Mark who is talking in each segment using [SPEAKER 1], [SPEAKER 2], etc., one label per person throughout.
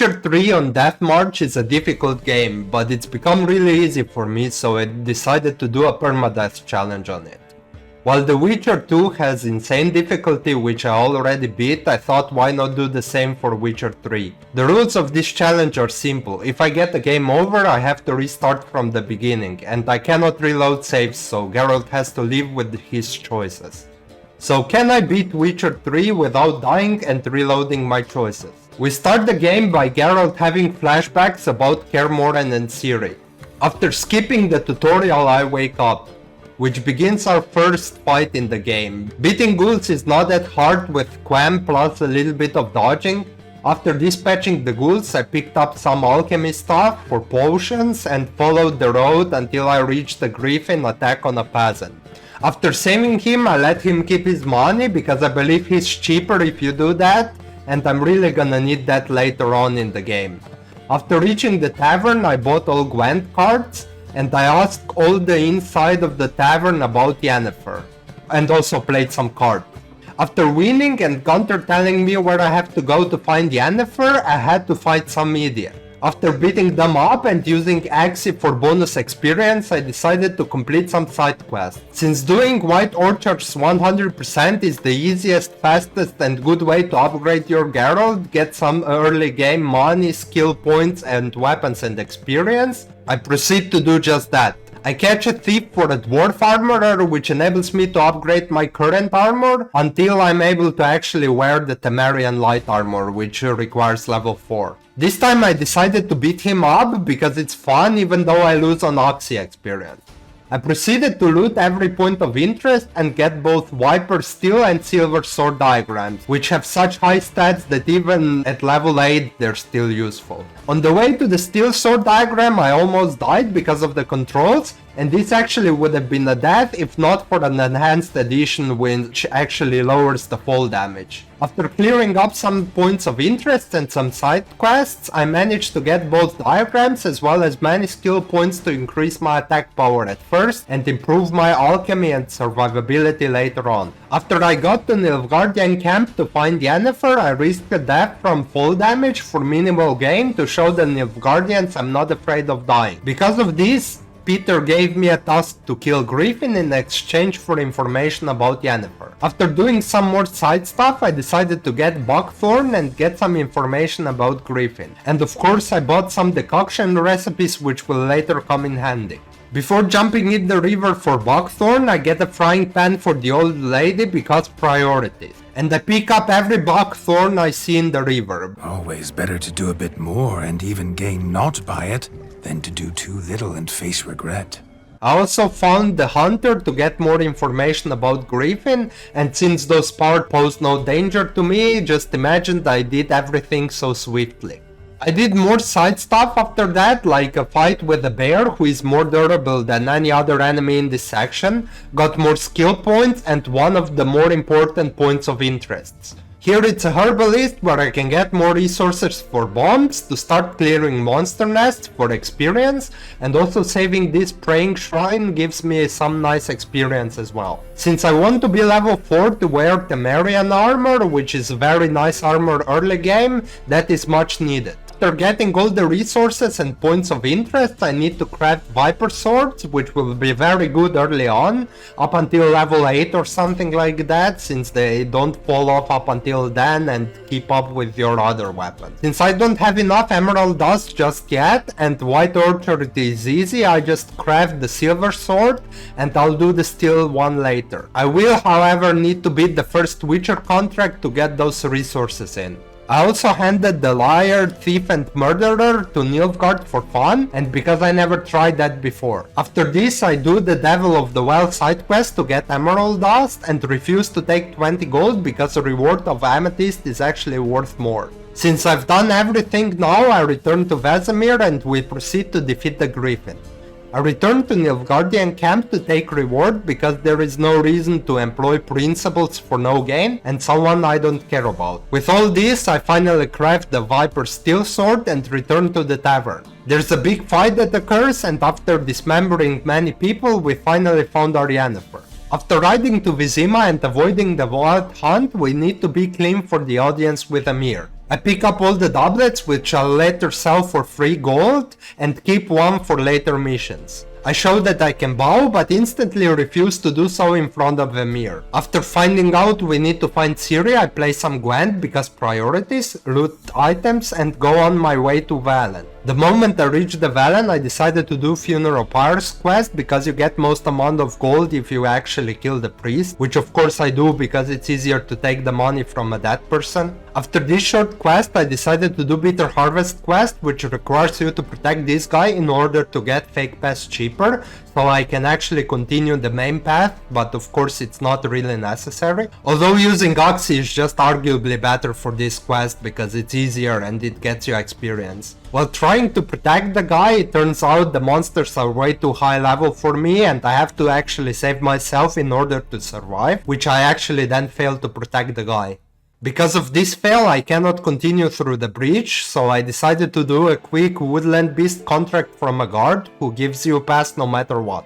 [SPEAKER 1] Witcher 3 on Deathmarch is a difficult game, but it's become really easy for me, so I decided to do a Permadeath challenge on it. While The Witcher 2 has insane difficulty which I already beat, I thought why not do the same for Witcher 3. The rules of this challenge are simple. If I get the game over, I have to restart from the beginning, and I cannot reload saves, so Geralt has to live with his choices. So can I beat Witcher 3 without dying and reloading my choices? We start the game by Geralt having flashbacks about Kaer Morhen and Ciri. After skipping the tutorial I wake up, which begins our first fight in the game. Beating ghouls is not that hard with Quam plus a little bit of dodging. After dispatching the ghouls, I picked up some alchemy stuff for potions and followed the road until I reached the Griffin attack on a peasant. After saving him, I let him keep his money because I believe he's cheaper if you do that, and I'm really gonna need that later on in the game. After reaching the tavern, I bought all Gwent cards, and I asked all the inside of the tavern about Yennefer, and also played some cards. After winning and Gunther telling me where I have to go to find Yennefer, I had to fight some idiot. After beating them up and using Axii for bonus experience, I decided to complete some side quests. Since doing White Orchards 100% is the easiest, fastest and good way to upgrade your Geralt, get some early game money, skill points and weapons and experience, I proceed to do just that. I catch a thief for a dwarf armorer, which enables me to upgrade my current armor until I'm able to actually wear the Temerian light armor, which requires level 4. This time I decided to beat him up because it's fun even though I lose on Axii experience. I proceeded to loot every point of interest and get both Viper Steel and Silver Sword diagrams, which have such high stats that even at level 8 they're still useful. On the way to the Steel Sword diagram I almost died because of the controls, and this actually would have been a death if not for an enhanced edition which actually lowers the fall damage. After clearing up some points of interest and some side quests, I managed to get both diagrams as well as many skill points to increase my attack power at first and improve my alchemy and survivability later on. After I got to Nilfgaardian camp to find Yennefer, I risked a death from fall damage for minimal gain to show the Nilfgaardians I'm not afraid of dying. Because of this, Peter gave me a task to kill Griffin in exchange for information about Yennefer. After doing some more side stuff, I decided to get Buckthorn and get some information about Griffin. And of course I bought some decoction recipes which will later come in handy. Before jumping in the river for Buckthorn, I get a frying pan for the old lady because priorities. And I pick up every buckthorn I see in the river.
[SPEAKER 2] Always better to do a bit more and even gain naught by it than to do too little and face regret.
[SPEAKER 1] I also found the hunter to get more information about Griffin, and since those parts pose no danger to me, just imagined I did everything so swiftly. I did more side stuff after that, like a fight with a bear who is more durable than any other enemy in this section, got more skill points and one of the more important points of interest. Here it's a herbalist where I can get more resources for bombs, to start clearing monster nests for experience, and also saving this praying shrine gives me some nice experience as well. Since I want to be level 4 to wear Temerian armor, which is very nice armor early game, that is much needed. After getting all the resources and points of interest, I need to craft Viper Swords, which will be very good early on, up until level 8 or something like that, since they don't fall off up until then and keep up with your other weapons. Since I don't have enough Emerald Dust just yet, and White Orchard is easy, I just craft the Silver Sword, and I'll do the Steel one later. I will, however, need to beat the first Witcher contract to get those resources in. I also handed the liar, thief and murderer to Nilfgaard for fun, and because I never tried that before. After this I do the Devil of the Well side quest to get Emerald Dust and refuse to take 20 gold because the reward of Amethyst is actually worth more. Since I've done everything now, I return to Vesemir and we proceed to defeat the Griffin. I return to Nilfgaardian camp to take reward because there is no reason to employ principles for no gain and someone I don't care about. With all this, I finally craft the Viper Steel Sword and return to the tavern. There's a big fight that occurs, and after dismembering many people, we finally found our Yennefer. After riding to Vizima and avoiding the wild hunt, we need to be clean for the audience with Amir. I pick up all the doublets, which I'll later sell for free gold, and keep one for later missions. I show that I can bow, but instantly refuse to do so in front of a mirror. After finding out we need to find Ciri, I play some Gwent because priorities, loot items, and go on my way to Valen. The moment I reached the Valen, I decided to do Funeral Pyre's quest because you get most amount of gold if you actually kill the priest, which of course I do because it's easier to take the money from a dead person. After this short quest, I decided to do Bitter Harvest quest, which requires you to protect this guy in order to get fake pass cheaper, so I can actually continue the main path, but of course it's not really necessary. Although using Oxy is just arguably better for this quest because it's easier and it gets you experience. While trying to protect the guy, it turns out the monsters are way too high level for me and I have to actually save myself in order to survive, which I actually then fail to protect the guy. Because of this fail, I cannot continue through the breach, so I decided to do a quick Woodland Beast contract from a guard who gives you a pass no matter what.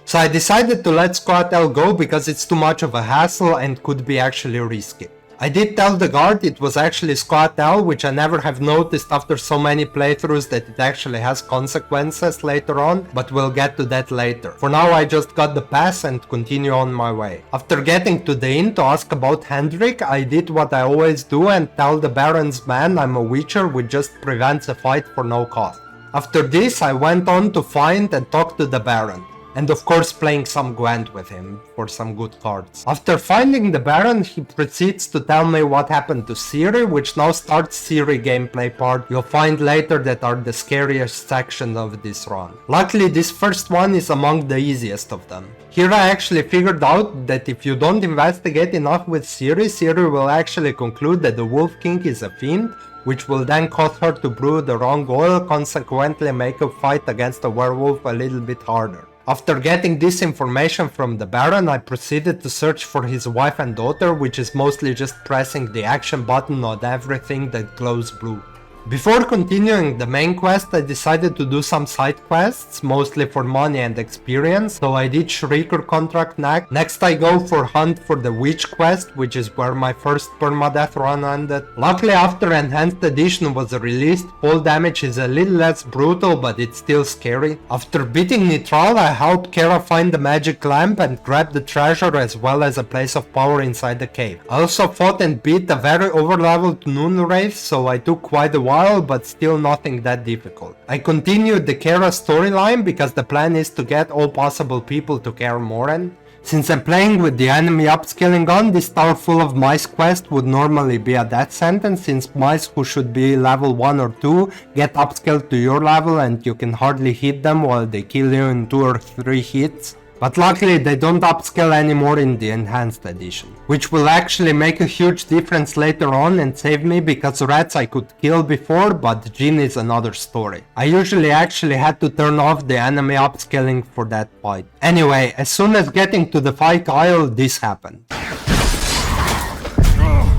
[SPEAKER 1] So I decided to let Scoatel go because it's too much of a hassle and could be actually risky. I did tell the guard it was actually Scoatel, which I never have noticed after so many playthroughs that it actually has consequences later on, but we'll get to that later. For now I just got the pass and continue on my way. After getting to the inn to ask about Hendrik, I did what I always do and tell the Baron's man I'm a witcher which just prevents a fight for no cost. After this I went on to find and talk to the Baron. And of course playing some Gwent with him for some good cards. After finding the Baron, he proceeds to tell me what happened to Ciri, which now starts Ciri gameplay part you'll find later that are the scariest section of this run. Luckily this first one is among the easiest of them. Here I actually figured out that if you don't investigate enough with Ciri, Ciri will actually conclude that the Wolf King is a fiend, which will then cause her to brew the wrong oil, consequently make a fight against a werewolf a little bit harder. After getting this information from the Baron, I proceeded to search for his wife and daughter, which is mostly just pressing the action button on everything that glows blue. Before continuing the main quest, I decided to do some side quests, mostly for money and experience, so I did Shrieker contract next I go for Hunt for the Witch quest, which is where my first permadeath run ended. Luckily after Enhanced Edition was released, fall damage is a little less brutal, but it's still scary. After beating Nitral, I helped Kara find the magic lamp and grab the treasure as well as a place of power inside the cave. I also fought and beat a very overleveled Noon Wraith, so I took quite a while, but still nothing that difficult. I continued the Kara storyline because the plan is to get all possible people to Kaer Morhen. Since I'm playing with the enemy upscaling on, this tower full of mice quest would normally be a death sentence, since mice who should be level 1 or 2 get upscaled to your level and you can hardly hit them while they kill you in 2 or 3 hits. But luckily they don't upscale anymore in the Enhanced Edition, which will actually make a huge difference later on and save me because rats I could kill before, but Jinn is another story. I usually actually had to turn off the enemy upscaling for that fight. Anyway, as soon as getting to the Fight Isle, this happened.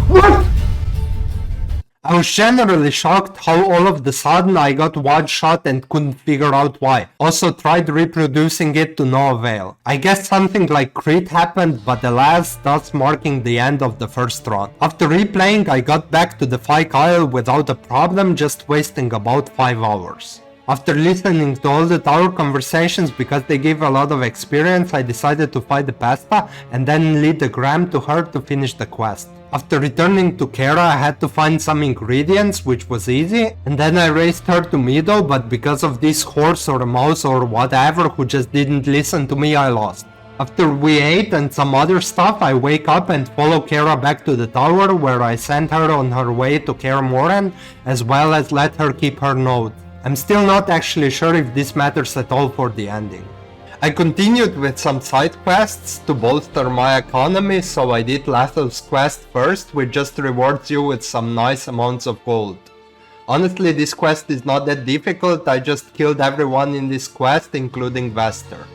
[SPEAKER 1] What? I was generally shocked how all of the sudden I got one shot and couldn't figure out why. Also tried reproducing it to no avail. I guess something like crit happened, but alas, thus marking the end of the first run. After replaying, I got back to the Fight Isle without a problem, just wasting about 5 hours. After listening to all the tower conversations because they give a lot of experience, I decided to fight the Pasta and then lead the Gram to her to finish the quest. After returning to Kara, I had to find some ingredients, which was easy, and then I raced her to Meadow, but because of this horse or a mouse or whatever who just didn't listen to me, I lost. After we ate and some other stuff, I wake up and follow Kara back to the tower, where I sent her on her way to Kaer Morhen, as well as let her keep her note. I'm still not actually sure if this matters at all for the ending. I continued with some side quests to bolster my economy, so I did Lathel's quest first, which just rewards you with some nice amounts of gold. Honestly, this quest is not that difficult, I just killed everyone in this quest, including Vester.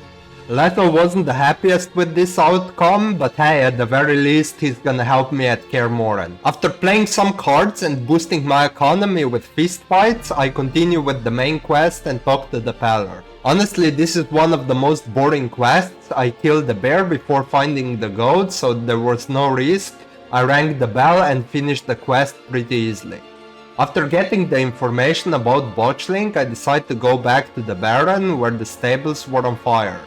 [SPEAKER 1] Lethel wasn't the happiest with this outcome, but hey, at the very least he's gonna help me at Kaer Morhen. After playing some cards and boosting my economy with fist fights, I continue with the main quest and talk to the Peller. Honestly, this is one of the most boring quests. I killed the bear before finding the goat, so there was no risk. I rang the bell and finished the quest pretty easily. After getting the information about Botchling, I decided to go back to the Baron where the stables were on fire.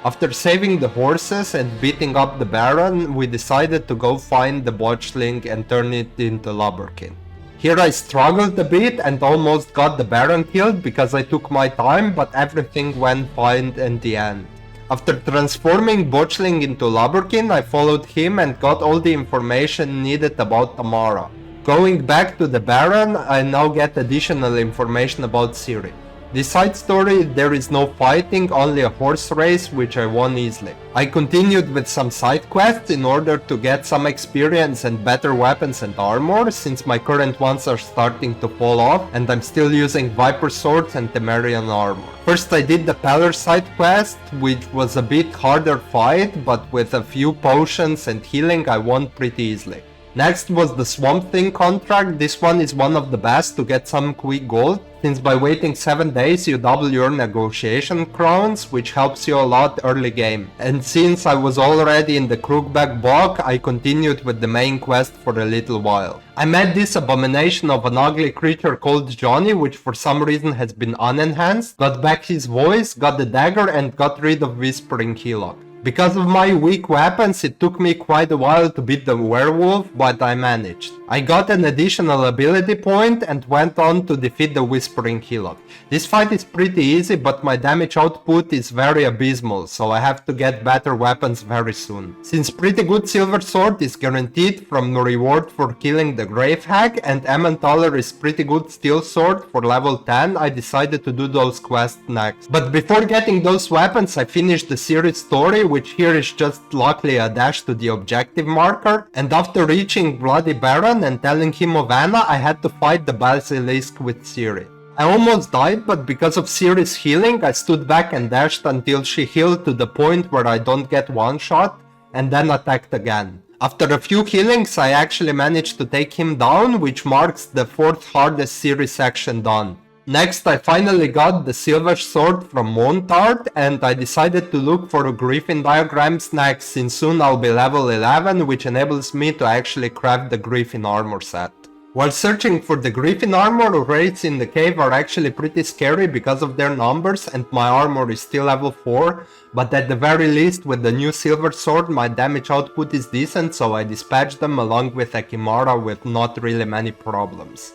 [SPEAKER 1] After saving the horses and beating up the Baron, we decided to go find the Botchling and turn it into Lubberkin. Here I struggled a bit and almost got the Baron killed because I took my time, but everything went fine in the end. After transforming Botchling into Lubberkin, I followed him and got all the information needed about Tamara. Going back to the Baron, I now get additional information about Ciri. This side story, there is no fighting, only a horse race, which I won easily. I continued with some side quests in order to get some experience and better weapons and armor, since my current ones are starting to fall off and I'm still using Viper swords and Temerian armor. First I did the Peller side quest, which was a bit harder fight, but with a few potions and healing I won pretty easily. Next was the Swamp Thing contract. This one is one of the best to get some quick gold, since by waiting 7 days you double your negotiation crowns, which helps you a lot early game. And since I was already in the Crookback bog, I continued with the main quest for a little while. I met this abomination of an ugly creature called Johnny, which for some reason has been unenhanced, got back his voice, got the dagger and got rid of Whispering Hillock. Because of my weak weapons, it took me quite a while to beat the werewolf, but I managed. I got an additional ability point and went on to defeat the Whispering Hillock. This fight is pretty easy, but my damage output is very abysmal, so I have to get better weapons very soon. Since pretty good silver sword is guaranteed from the reward for killing the Grave Hag, and Emmentaler is pretty good steel sword for level 10, I decided to do those quests next. But before getting those weapons, I finished the series story, which here is just luckily a dash to the objective marker, and after reaching Bloody Baron and telling him of Anna, I had to fight the Basilisk with Ciri. I almost died, but because of Ciri's healing, I stood back and dashed until she healed to the point where I don't get one shot, and then attacked again. After a few healings, I actually managed to take him down, which marks the 4th hardest Ciri section done. Next, I finally got the silver sword from Montard, and I decided to look for Griffin diagrams next, since soon I'll be level 11, which enables me to actually craft the Griffin armor set. While searching for the Griffin armor, raids in the cave are actually pretty scary because of their numbers, and my armor is still level 4, but at the very least with the new silver sword my damage output is decent, so I dispatched them along with Akimara with not really many problems.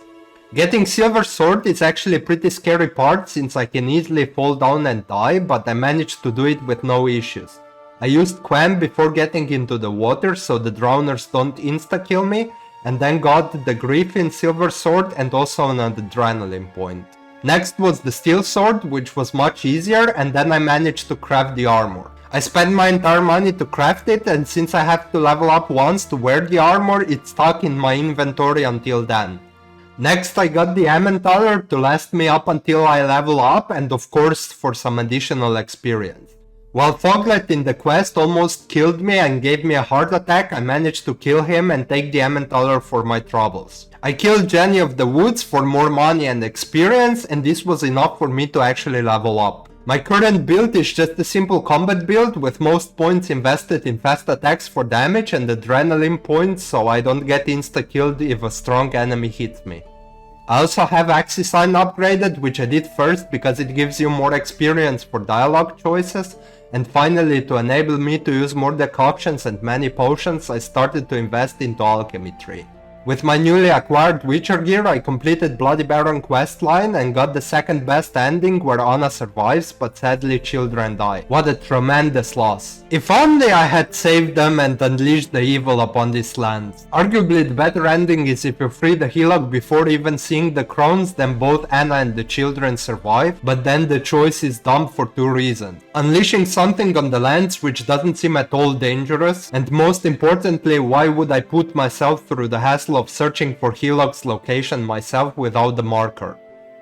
[SPEAKER 1] Getting silver sword is actually a pretty scary part, since I can easily fall down and die, but I managed to do it with no issues. I used Quam before getting into the water so the drowners don't insta-kill me, and then got the Griffin silver sword and also an adrenaline point. Next was the steel sword, which was much easier, and then I managed to craft the armor. I spent my entire money to craft it, and since I have to level up once to wear the armor, it's stuck in my inventory until then. Next I got the Emmentaler to last me up until I level up, and of course for some additional experience. While Foglet in the quest almost killed me and gave me a heart attack, I managed to kill him and take the Emmentaler for my troubles. I killed Jenny of the Woods for more money and experience, and this was enough for me to actually level up. My current build is just a simple combat build with most points invested in fast attacks for damage and adrenaline points, so I don't get insta-killed if a strong enemy hits me. I also have Axis Sign upgraded, which I did first because it gives you more experience for dialogue choices, and finally to enable me to use more decoctions and many potions I started to invest into Alchemy Tree. With my newly acquired Witcher gear, I completed Bloody Baron questline and got the second best ending where Anna survives, but sadly children die. What a tremendous loss. If only I had saved them and unleashed the evil upon this land. Arguably the better ending is if you free the Hillock before even seeing the crowns, then both Anna and the children survive, but then the choice is dumb for 2 reasons. Unleashing something on the lands which doesn't seem at all dangerous, and most importantly, why would I put myself through the hassle of searching for Hillock's location myself without the marker.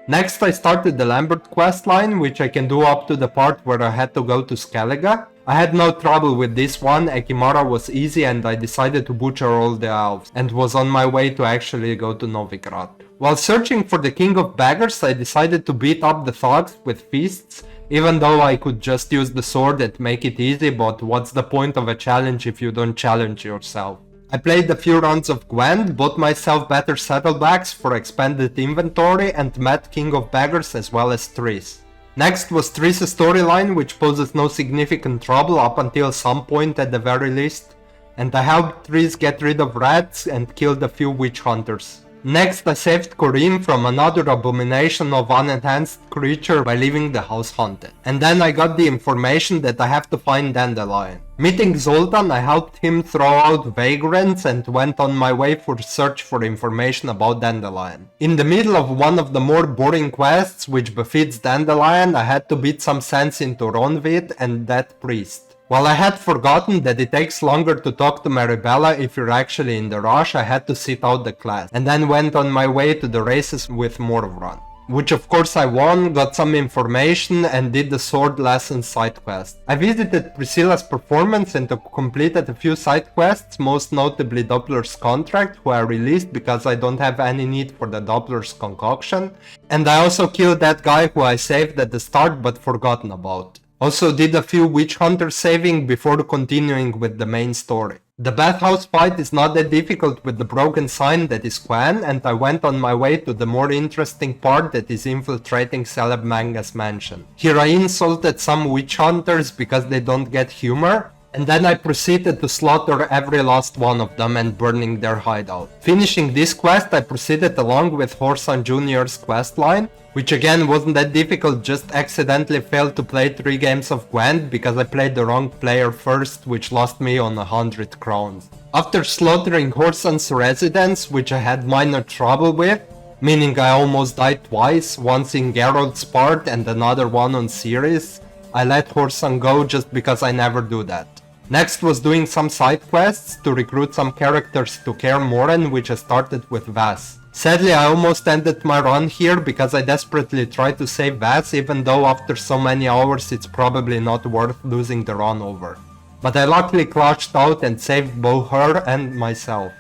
[SPEAKER 1] Next I started the Lambert questline, which I can do up to the part where I had to go to Skellige. I had no trouble with this one, Akimara was easy and I decided to butcher all the elves, and was on my way to actually go to Novigrad. While searching for the King of Beggars, I decided to beat up the thugs with fists, even though I could just use the sword and make it easy, but what's the point of a challenge if you don't challenge yourself? I played a few rounds of Gwent, bought myself better saddlebags for expanded inventory, and met King of Beggars as well as Triss. Next was Triss's storyline, which poses no significant trouble up until some point at the very least, and I helped Triss get rid of rats and killed a few witch hunters. Next I saved Corinne from another abomination of unenhanced creature by leaving the house haunted. And then I got the information that I have to find Dandelion. Meeting Zoltan, I helped him throw out vagrants and went on my way for search for information about Dandelion. In the middle of one of the more boring quests which befits Dandelion, I had to beat some sense into Ronvid and that priest. While I had forgotten that it takes longer to talk to Maribella if you're actually in the rush, I had to sit out the class, and then went on my way to the races with Morvran. Which of course I won, got some information, and did the sword lesson side quest. I visited Priscilla's performance and completed a few side quests, most notably Doppler's contract, who I released because I don't have any need for the Doppler's concoction. And I also killed that guy who I saved at the start but forgotten about. Also did a few witch hunter saving before continuing with the main story. The bathhouse fight is not that difficult with the broken sign that is Quan, and I went on my way to the more interesting part that is infiltrating Celeb Manga's mansion. Here I insulted some witch hunters because they don't get humor, and then I proceeded to slaughter every last one of them and burning their hideout. Finishing this quest, I proceeded along with Horsan Jr.'s questline, which again wasn't that difficult, just accidentally failed to play 3 games of Gwent because I played the wrong player first, which lost me on 100 crowns. After slaughtering Horsan's residence, which I had minor trouble with, meaning I almost died twice, once in Geralt's part and another one on Ceres, I let Horsan go just because I never do that. Next was doing some side quests to recruit some characters to Kaer Morhen, which I started with Vass. Sadly, I almost ended my run here because I desperately tried to save Vass, even though after so many hours it's probably not worth losing the run over. But I luckily clutched out and saved both her and myself.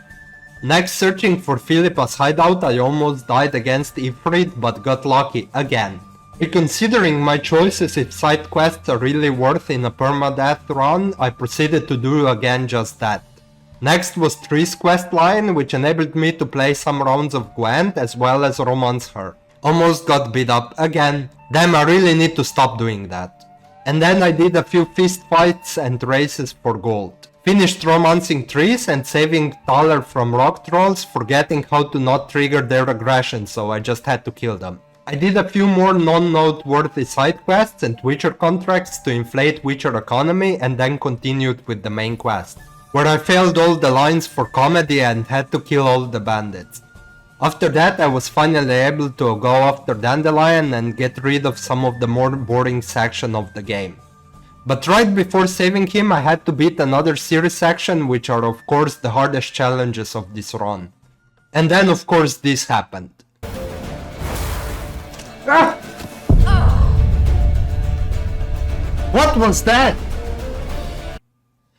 [SPEAKER 1] Next, searching for Philippa's hideout, I almost died against Ifrit but got lucky again. Reconsidering my choices if side quests are really worth in a permadeath run, I proceeded to do again just that. Next was Triss's questline, which enabled me to play some rounds of Gwent as well as romance her. Almost got beat up again. Damn, I really need to stop doing that. And then I did a few fist fights and races for gold. Finished romancing Triss and saving Thaler from rock trolls, forgetting how to not trigger their aggression, so I just had to kill them. I did a few more non-noteworthy side quests and Witcher contracts to inflate Witcher economy, and then continued with the main quest, where I failed all the lines for comedy and had to kill all the bandits. After that I was finally able to go after Dandelion and get rid of some of the more boring section of the game. But right before saving him I had to beat another series section, which are of course the hardest challenges of this run. And then of course this happened. Ah! What was that?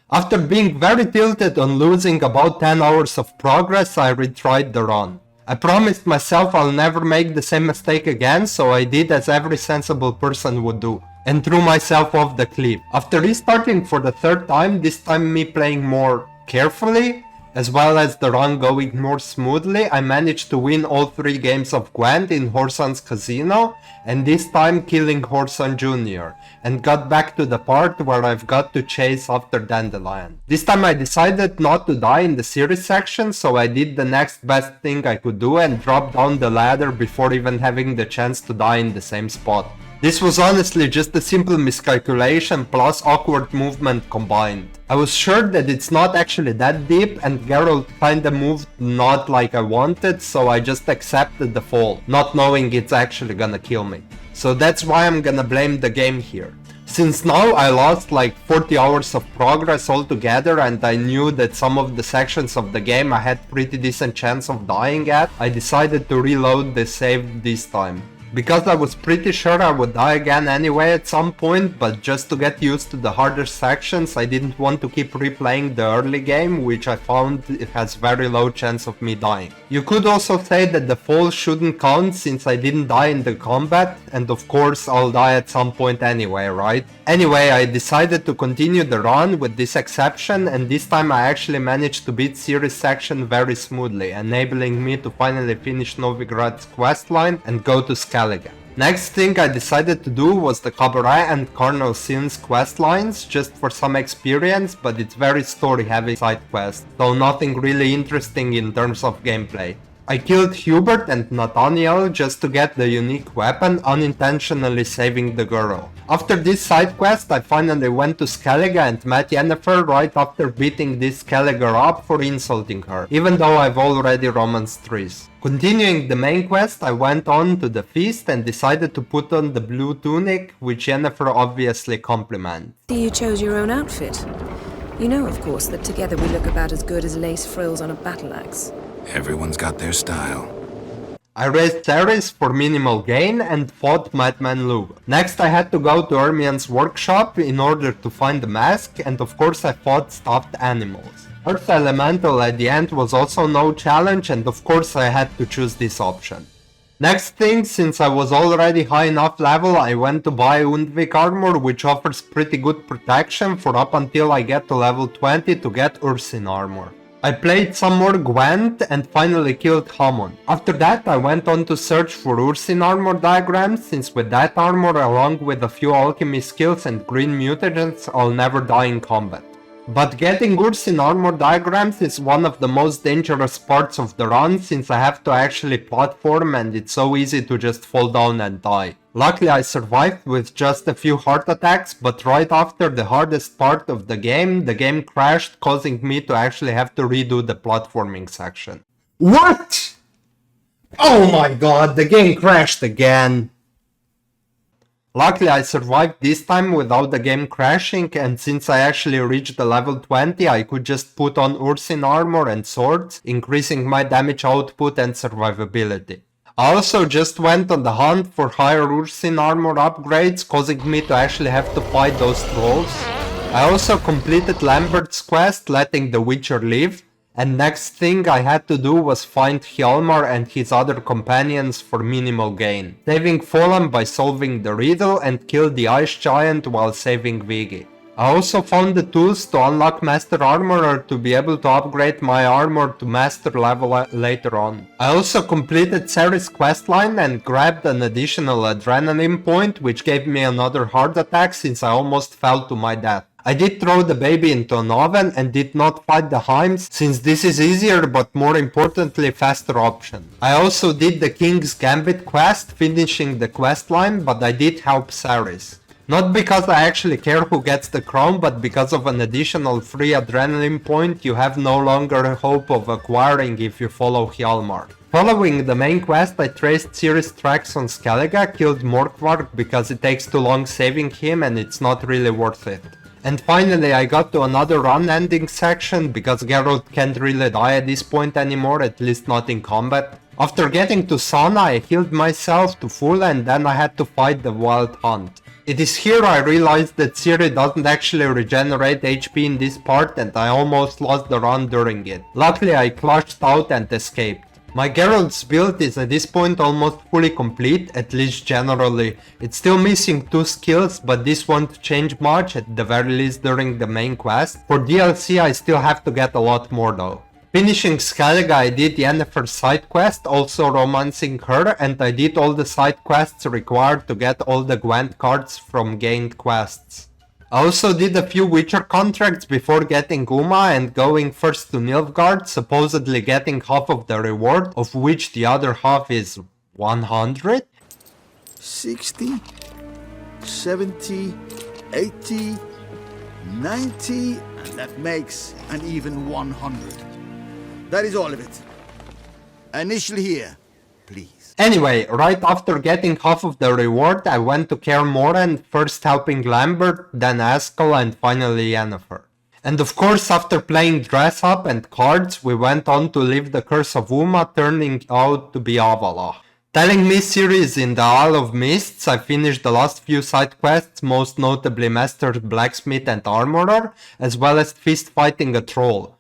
[SPEAKER 1] After being very tilted on losing about 10 hours of progress, I retried the run. I promised myself I'll never make the same mistake again, so I did as every sensible person would do, and threw myself off the cliff. After restarting for the 3rd time, this time me playing more carefully, as well as the run going more smoothly, I managed to win all 3 games of Gwent in Horsan's casino, and this time killing Horsan Jr., and got back to the part where I've got to chase after Dandelion. This time I decided not to die in the series section, so I did the next best thing I could do and dropped down the ladder before even having the chance to die in the same spot. This was honestly just a simple miscalculation plus awkward movement combined. I was sure that it's not actually that deep and Geralt kinda moved not like I wanted, so I just accepted the fall, not knowing it's actually gonna kill me. So that's why I'm gonna blame the game here. Since now I lost like 40 hours of progress altogether and I knew that some of the sections of the game I had pretty decent chance of dying at, I decided to reload the save this time. Because I was pretty sure I would die again anyway at some point, but just to get used to the harder sections I didn't want to keep replaying the early game, which I found it has very low chance of me dying. You could also say that the fall shouldn't count since I didn't die in the combat, and of course I'll die at some point anyway, right? Anyway, I decided to continue the run with this exception, and this time I actually managed to beat Ciri's section very smoothly, enabling me to finally finish Novigrad's questline and go to Skellige. Next thing I decided to do was the Cabaret and Colonel Sin's questlines, just for some experience, but it's very story heavy side quest, so nothing really interesting in terms of gameplay. I killed Hubert and Nathaniel just to get the unique weapon, unintentionally saving the girl. After this side quest I finally went to Skellige and met Yennefer right after beating this Skellige up for insulting her, even though I've already romanced Triss. Continuing the main quest, I went on to the feast and decided to put on the blue tunic, which Yennefer obviously compliments.
[SPEAKER 3] You chose your own outfit. You know, of course, that together we look about as good as lace frills on a battle axe.
[SPEAKER 2] Everyone's got their style.
[SPEAKER 1] I raised Ceres for minimal gain and fought Madman Lugh. Next I had to go to Ermian's workshop in order to find the mask, and of course I fought stuffed animals. Earth Elemental at the end was also no challenge, and of course I had to choose this option. Next thing, since I was already high enough level, I went to buy Undvik armor, which offers pretty good protection for up until I get to level 20 to get Ursin armor. I played some more Gwent and finally killed Hamon. After that I went on to search for Ursin armor diagrams, since with that armor along with a few alchemy skills and green mutagens I'll never die in combat. But getting Ursin armor diagrams is one of the most dangerous parts of the run, since I have to actually platform and it's so easy to just fall down and die. Luckily I survived with just a few heart attacks, but right after the hardest part of the game crashed, causing me to actually have to redo the platforming section. What? Oh my god, the game crashed again! Luckily I survived this time without the game crashing, and since I actually reached the level 20 I could just put on Ursin armor and swords, increasing my damage output and survivability. I also just went on the hunt for higher Ursin armor upgrades, causing me to actually have to fight those trolls. I also completed Lambert's quest, letting the Witcher live, and next thing I had to do was find Hjalmar and his other companions for minimal gain, saving Folem by solving the riddle and kill the Ice Giant while saving Vigi. I also found the tools to unlock Master Armorer to be able to upgrade my armor to Master level later on. I also completed Ceres questline and grabbed an additional adrenaline point, which gave me another heart attack since I almost fell to my death. I did throw the baby into an oven and did not fight the Heims, since this is easier but more importantly faster option. I also did the King's Gambit quest, finishing the questline, but I did help Ceres. Not because I actually care who gets the crown, but because of an additional free adrenaline point you have no longer hope of acquiring if you follow Hjalmar. Following the main quest I traced Ciri's tracks on Skellige, killed Morkvarg because it takes too long saving him and it's not really worth it. And finally I got to another run ending section, because Geralt can't really die at this point anymore, at least not in combat. After getting to Sana I healed myself to full and then I had to fight the Wild Hunt. It is here I realized that Ciri doesn't actually regenerate HP in this part and I almost lost the run during it. Luckily I clutched out and escaped. My Geralt's build is at this point almost fully complete, at least generally. It's still missing 2 skills, but this won't change much, at the very least during the main quest. For DLC I still have to get a lot more though. Finishing Skellige I did Yennefer's side quest, also romancing her, and I did all the side quests required to get all the Gwent cards from gained quests. I also did a few Witcher contracts before getting Uma and going first to Nilfgaard, supposedly getting half of the reward, of which the other half is 100?
[SPEAKER 4] 60, 70, 80, 90, and that makes an even 100. That is all of it. Initial here, please.
[SPEAKER 1] Anyway, right after getting half of the reward, I went to Kaer Morhen, first helping Lambert, then Eskel, and finally Yennefer. And of course, after playing dress up and cards, we went on to live the Curse of Uma, turning out to be Avala. Telling me Ciri is in the Isle of Mists, I finished the last few side quests, most notably Mastered Blacksmith and Armorer, as well as fist fighting a troll.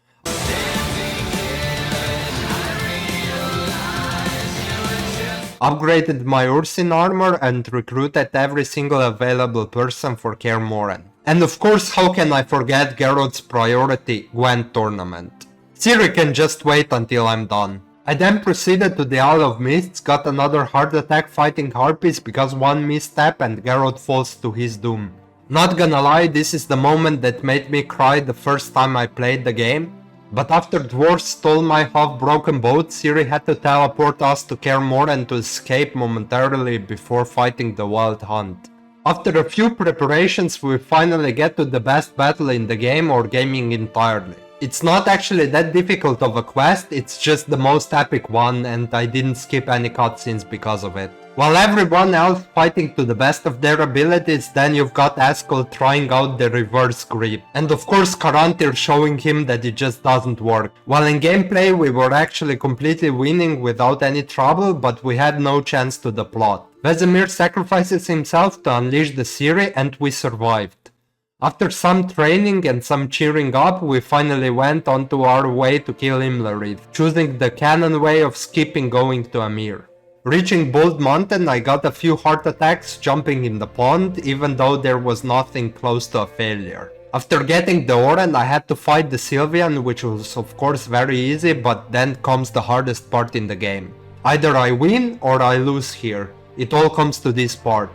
[SPEAKER 1] Upgraded my Ursin armor and recruited every single available person for Kaer Morhen. And of course, how can I forget Geralt's priority, Gwent tournament. Ciri can just wait until I'm done. I then proceeded to the Isle of Mists, got another heart attack fighting harpies because one misstep and Geralt falls to his doom. Not gonna lie, this is the moment that made me cry the first time I played the game. But after dwarves stole my half-broken boat, Ciri had to teleport us to Kaer Morhen to escape momentarily before fighting the Wild Hunt. After a few preparations, we finally get to the best battle in the game or gaming entirely. It's not actually that difficult of a quest, it's just the most epic one and I didn't skip any cutscenes because of it. While everyone else fighting to the best of their abilities, then you've got Askel trying out the reverse grip. And of course Karantir showing him that it just doesn't work. While in gameplay we were actually completely winning without any trouble, but we had no chance to the plot. Vesemir sacrifices himself to unleash the Ciri and we survived. After some training and some cheering up, we finally went onto our way to kill Imlerith, choosing the canon way of skipping going to Amir. Reaching Bold Mountain, I got a few heart attacks jumping in the pond, even though there was nothing close to a failure. After getting the Oren, I had to fight the Sylvian, which was of course very easy, but then comes the hardest part in the game. Either I win or I lose here. It all comes to this part.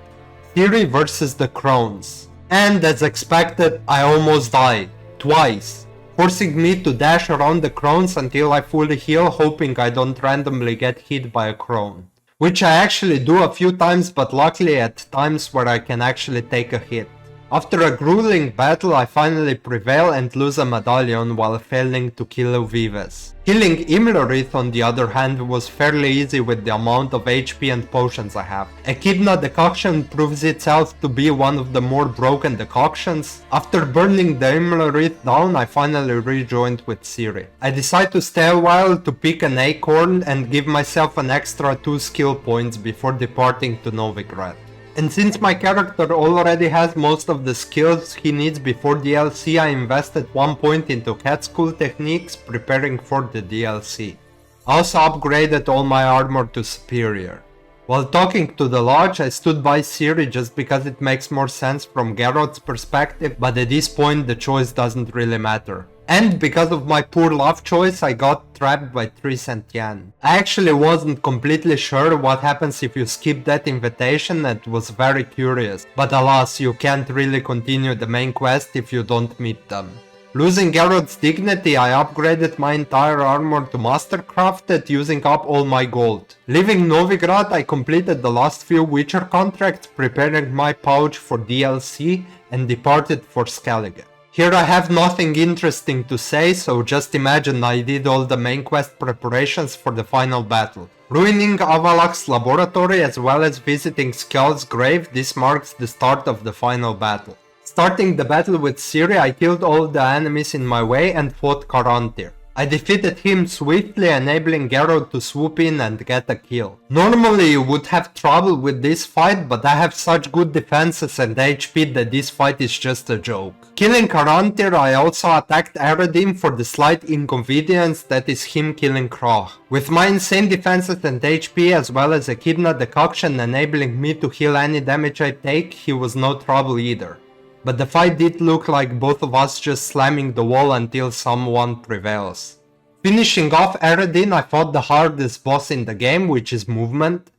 [SPEAKER 1] Ciri versus the Crones. And as expected, I almost died. Twice. Forcing me to dash around the Crones until I fully heal, hoping I don't randomly get hit by a Crone. Which I actually do a few times, but luckily at times where I can actually take a hit. After a grueling battle, I finally prevail and lose a medallion while failing to kill Vives. Killing Imlerith on the other hand was fairly easy with the amount of HP and potions I have. Echidna decoction proves itself to be one of the more broken decoctions. After burning the Imlerith down, I finally rejoined with Ciri. I decide to stay a while to pick an acorn and give myself an extra 2 skill points before departing to Novigrad. And since my character already has most of the skills he needs before DLC, I invested 1 point into cat school techniques preparing for the DLC. I also upgraded all my armor to superior. While talking to the lodge, I stood by Ciri just because it makes more sense from Geralt's perspective, but at this point the choice doesn't really matter. And because of my poor love choice, I got trapped by Trisentian. I actually wasn't completely sure what happens if you skip that invitation and was very curious, but alas, you can't really continue the main quest if you don't meet them. Losing Geralt's dignity, I upgraded my entire armor to mastercrafted, using up all my gold. Leaving Novigrad, I completed the last few Witcher contracts, preparing my pouch for DLC and departed for Skellige. Here I have nothing interesting to say, so just imagine I did all the main quest preparations for the final battle. Ruining Avalak's laboratory as well as visiting Skjald's grave, this marks the start of the final battle. Starting the battle with Ciri, I killed all the enemies in my way and fought Karantir. I defeated him swiftly, enabling Geralt to swoop in and get a kill. Normally you would have trouble with this fight, but I have such good defenses and HP that this fight is just a joke. Killing Karantir, I also attacked Eredin for the slight inconvenience that is him killing Krog. With my insane defenses and HP as well as Echidna decoction enabling me to heal any damage I take, he was no trouble either. But the fight did look like both of us just slamming the wall until someone prevails. Finishing off Eredin, I fought the hardest boss in the game, which is movement.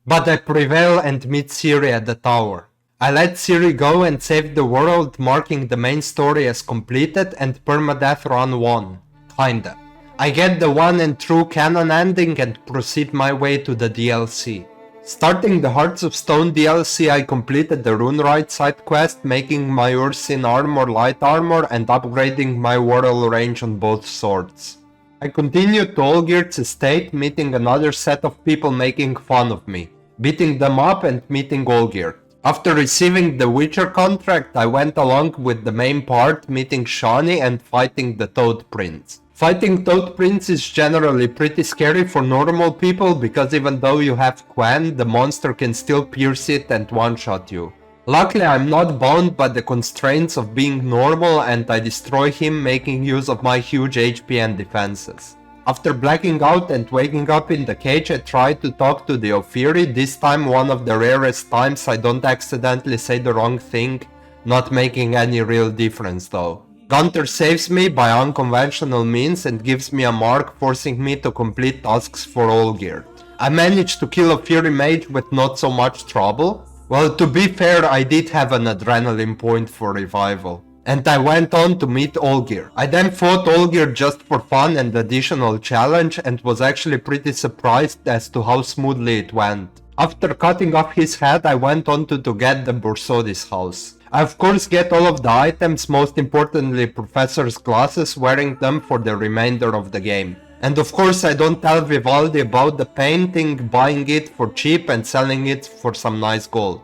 [SPEAKER 1] But I prevail and meet Ciri at the tower. I let Ciri go and save the world, marking the main story as completed and Permadeath run 1. Kinda. I get the one and true canon ending and proceed my way to the DLC. Starting the Hearts of Stone DLC, I completed the Runeright side quest, making my Ursin armor light armor and upgrading my Whirl range on both swords. I continued to Olgirt's estate, meeting another set of people making fun of me, beating them up and meeting Olgirt. After receiving the Witcher contract, I went along with the main part, meeting Shani and fighting the Toad Prince. Fighting Toad Prince is generally pretty scary for normal people because even though you have Quen, the monster can still pierce it and one-shot you. Luckily I'm not bound by the constraints of being normal and I destroy him making use of my huge HP and defenses. After blacking out and waking up in the cage, I tried to talk to the Ophiri, this time one of the rarest times I don't accidentally say the wrong thing, not making any real difference though. Gunter saves me by unconventional means and gives me a mark forcing me to complete tasks for Olgierd. I managed to kill a Fury Mage with not so much trouble. Well, to be fair, I did have an adrenaline point for revival. And I went on to meet Olgierd. I then fought Olgierd just for fun and additional challenge and was actually pretty surprised as to how smoothly it went. After cutting off his head, I went on to get the Bursodi's house. I of course get all of the items, most importantly Professor's glasses, wearing them for the remainder of the game. And of course I don't tell Vivaldi about the painting, buying it for cheap and selling it for some nice gold.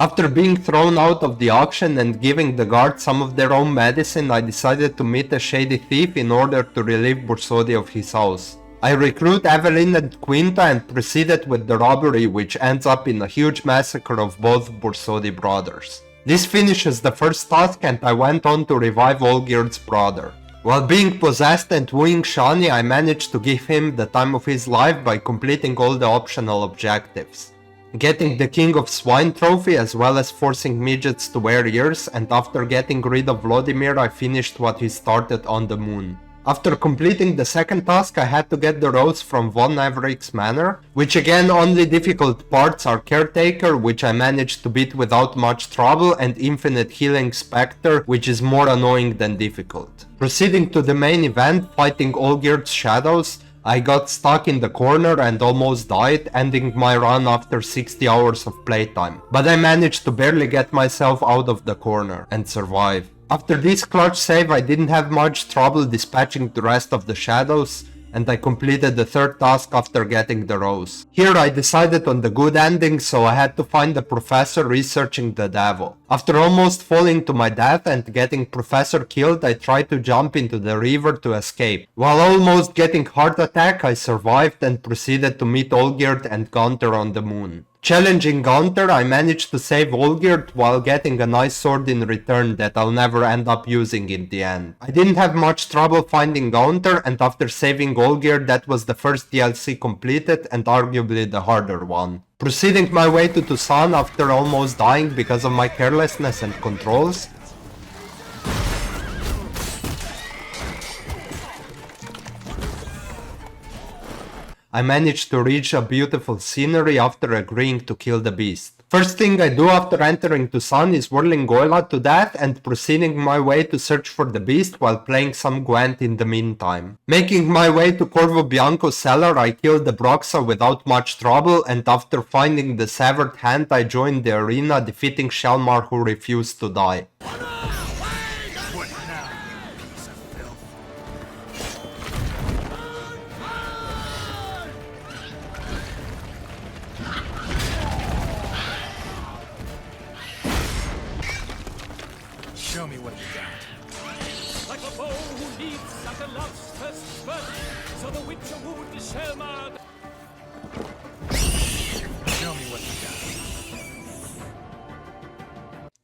[SPEAKER 1] After being thrown out of the auction and giving the guards some of their own medicine, I decided to meet a shady thief in order to relieve Bursodi of his house. I recruit Evelyn and Quinta and proceeded with the robbery, which ends up in a huge massacre of both Bursodi brothers. This finishes the first task and I went on to revive Olgierd's brother. While being possessed and wooing Shani, I managed to give him the time of his life by completing all the optional objectives. Getting the King of Swine trophy as well as forcing midgets to wear ears, and after getting rid of Vladimir I finished what he started on the moon. After completing the second task I had to get the rose from Von Everick's manor, which again only difficult parts are Caretaker, which I managed to beat without much trouble, and Infinite Healing Spectre, which is more annoying than difficult. Proceeding to the main event, fighting Olgierd's shadows, I got stuck in the corner and almost died, ending my run after 60 hours of playtime. But I managed to barely get myself out of the corner and survive. After this clutch save I didn't have much trouble dispatching the rest of the shadows, and I completed the third task after getting the rose. Here I decided on the good ending, so I had to find the professor researching the devil. After almost falling to my death and getting Professor killed, I tried to jump into the river to escape. While almost getting heart attack, I survived and proceeded to meet Olgierd and Gunter on the moon. Challenging Gunter, I managed to save Olgierd while getting a nice sword in return that I'll never end up using in the end. I didn't have much trouble finding Gunter, and after saving Olgierd, that was the first DLC completed and arguably the harder one. Proceeding my way to Tucson after almost dying because of my carelessness and controls, I managed to reach a beautiful scenery after agreeing to kill the beast. First thing I do after entering Tucson is whirling Goyla to death and proceeding my way to search for the beast while playing some Gwent in the meantime. Making my way to Corvo Bianco's cellar, I killed the Broxa without much trouble, and after finding the severed hand I joined the arena, defeating Shelmar, who refused to die.
[SPEAKER 2] Show me what you got.
[SPEAKER 5] Like a bow who leaps at a love's first spurt, so the witcher wooed the Shelmar.
[SPEAKER 2] Show me what you got.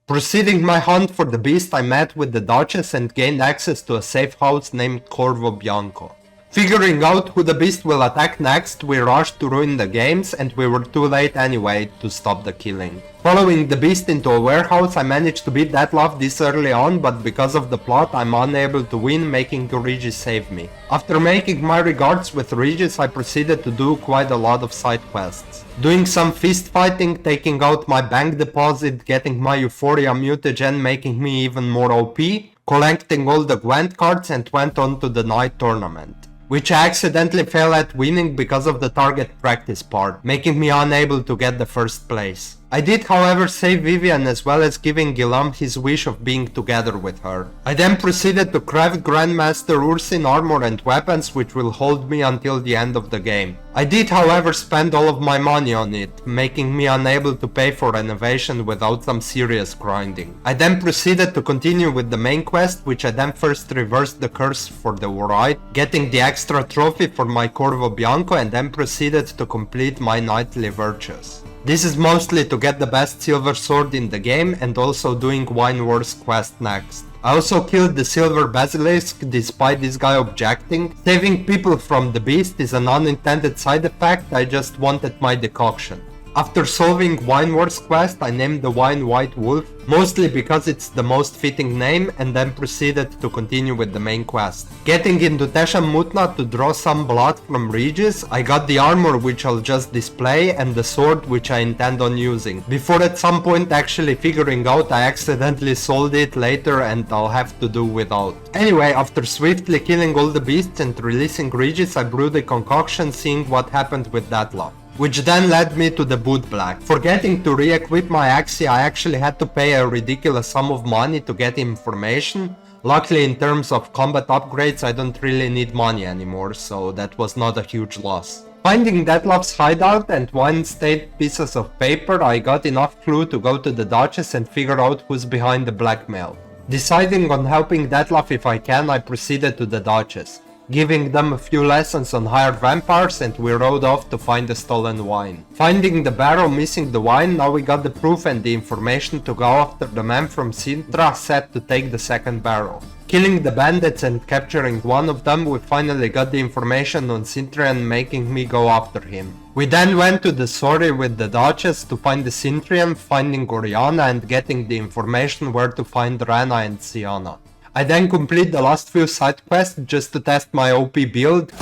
[SPEAKER 1] Proceeding my hunt for the beast, I met with the Duchess and gained access to a safe house named Corvo Bianco. Figuring out who the beast will attack next, we rushed to ruin the games, and we were too late anyway to stop the killing. Following the beast into a warehouse, I managed to beat Detlef this early on, but because of the plot I'm unable to win, making Regis save me. After making my regards with Regis, I proceeded to do quite a lot of side quests. Doing some fist fighting, taking out my bank deposit, getting my Euphoria mutagen making me even more OP, collecting all the Gwent cards, and went on to the night tournament, which I accidentally failed at winning because of the target practice part, making me unable to get the first place. I did however save Vivian as well as giving Guillaume his wish of being together with her. I then proceeded to craft Grandmaster Ursin armor and weapons which will hold me until the end of the game. I did however spend all of my money on it, making me unable to pay for renovation without some serious grinding. I then proceeded to continue with the main quest, which I then first reversed the curse for the ride, getting the extra trophy for my Corvo Bianco, and then proceeded to complete my knightly virtues. This is mostly to get the best silver sword in the game and also doing Wine Wars quest next. I also killed the silver basilisk despite this guy objecting. Saving people from the beast is an unintended side effect, I just wanted my decoction. After solving Wine Wars quest, I named the wine White Wolf, mostly because it's the most fitting name, and then proceeded to continue with the main quest. Getting into Tesha Mutna to draw some blood from Regis, I got the armor which I'll just display and the sword which I intend on using, before at some point actually figuring out I accidentally sold it later and I'll have to do without. Anyway, after swiftly killing all the beasts and releasing Regis, I brewed a concoction seeing what happened with Deathlock, which then led me to the boot black. Forgetting to re-equip my Axie, I actually had to pay a ridiculous sum of money to get information. Luckily, in terms of combat upgrades, I don't really need money anymore, so that was not a huge loss. Finding Deathlock's hideout and one state pieces of paper, I got enough clue to go to the Duchess and figure out who's behind the blackmail. Deciding on helping Deathlock if I can, I proceeded to the Duchess, giving them a few lessons on hired vampires, and we rode off to find the stolen wine. Finding the barrel missing the wine, now we got the proof and the information to go after the man from Sintra set to take the second barrel. Killing the bandits and capturing one of them, we finally got the information on Sintrian, making me go after him. We then went to the Sori with the Duchess to find the Sintrian, finding Oriana and getting the information where to find Rana and Siana. I then complete the last few side quests just to test my OP build.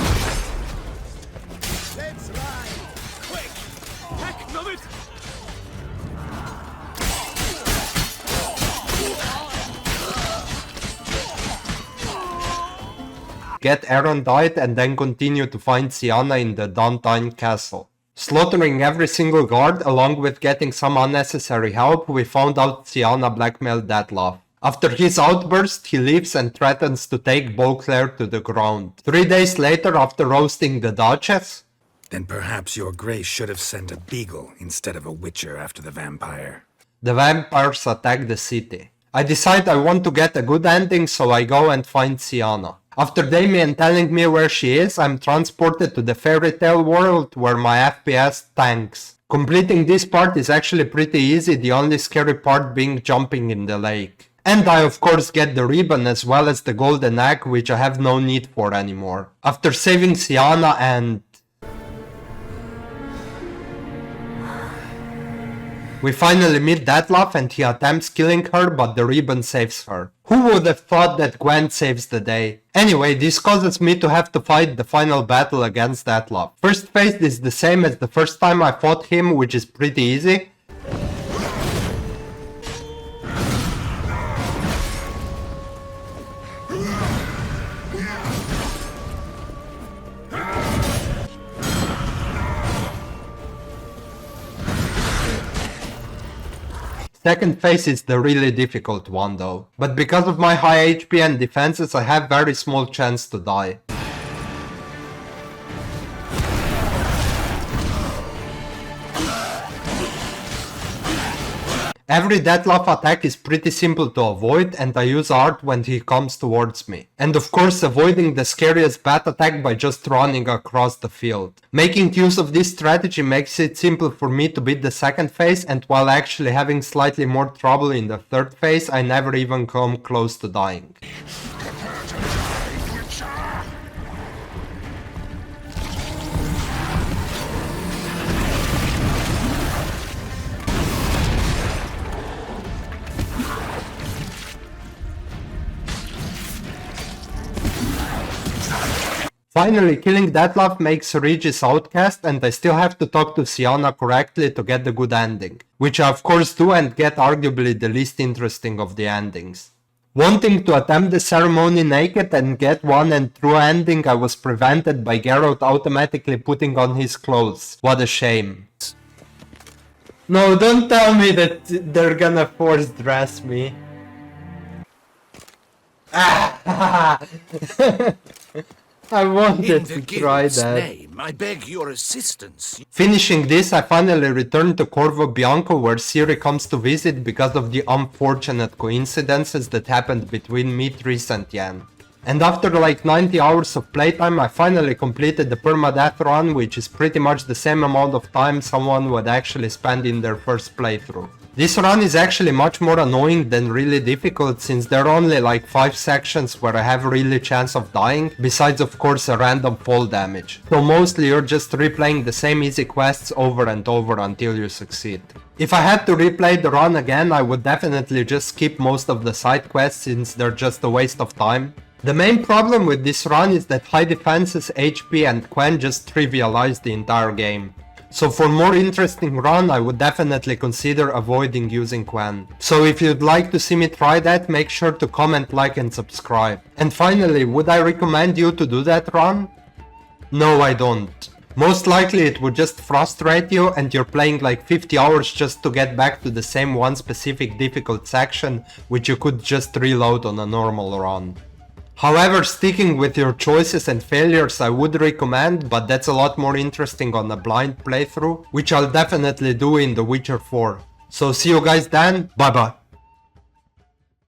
[SPEAKER 5] Let's ride! Quick! Heck of it!
[SPEAKER 1] Get Erendite and then continue to find Siana in the Dantine Castle. Slaughtering every single guard along with getting some unnecessary help, we found out Siana blackmailed Deathlock. After his outburst, he leaves and threatens to take Beauclair to the ground. 3 days later, after roasting the Duchess,
[SPEAKER 2] Then perhaps your grace should have sent a beagle instead of a witcher after the vampire.
[SPEAKER 1] the vampires attack the city. I decide I want to get a good ending, so I go and find Siana. After Damien telling me where she is, I'm transported to the fairy tale world where my FPS tanks. Completing this part is actually pretty easy, the only scary part being jumping in the lake. And I of course get the ribbon as well as the golden egg, which I have no need for anymore. After saving Siana and... we finally meet Deathlock and he attempts killing her, but the ribbon saves her. Who would have thought that Gwen saves the day? Anyway, this causes me to have to fight the final battle against Deathlock. First phase is the same as the first time I fought him, which is pretty easy. Second phase is the really difficult one though, but because of my high HP and defenses I have very small chance to die. Every Deathlock attack is pretty simple to avoid and I use art when he comes towards me. And of course avoiding the scariest bat attack by just running across the field. Making use of this strategy makes it simple for me to beat the second phase, and while actually having slightly more trouble in the third phase, I never even come close to dying. Finally, killing Deathlock makes Regis outcast and I still have to talk to Siana correctly to get the good ending, which I of course do and get arguably the least interesting of the endings. Wanting to attempt the ceremony naked and get one and true ending, I was prevented by Geralt automatically putting on his clothes. What a shame. No, don't tell me that they're gonna force dress me. Ah! I wanted to try that.
[SPEAKER 6] Name, I beg your assistance.
[SPEAKER 1] Finishing this, I finally returned to Corvo Bianco where Siri comes to visit because of the unfortunate coincidences that happened between me, Tris and Yan. And after like 90 hours of playtime, I finally completed the Permadeath run, which is pretty much the same amount of time someone would actually spend in their first playthrough. This run is actually much more annoying than really difficult, since there are only like 5 sections where I have a really chance of dying, besides of course a random fall damage. So mostly you're just replaying the same easy quests over and over until you succeed. If I had to replay the run again, I would definitely just skip most of the side quests since they're just a waste of time. The main problem with this run is that high defenses, HP and Quen just trivialize the entire game. So for more interesting run, I would definitely consider avoiding using Quen. So if you'd like to see me try that, make sure to comment, like and subscribe. And finally, would I recommend you to do that run? No, I don't. Most likely it would just frustrate you and you're playing like 50 hours just to get back to the same one specific difficult section, which you could just reload on a normal run. However, sticking with your choices and failures I would recommend, but that's a lot more interesting on a blind playthrough, which I'll definitely do in The Witcher 4. So see you guys then, bye bye.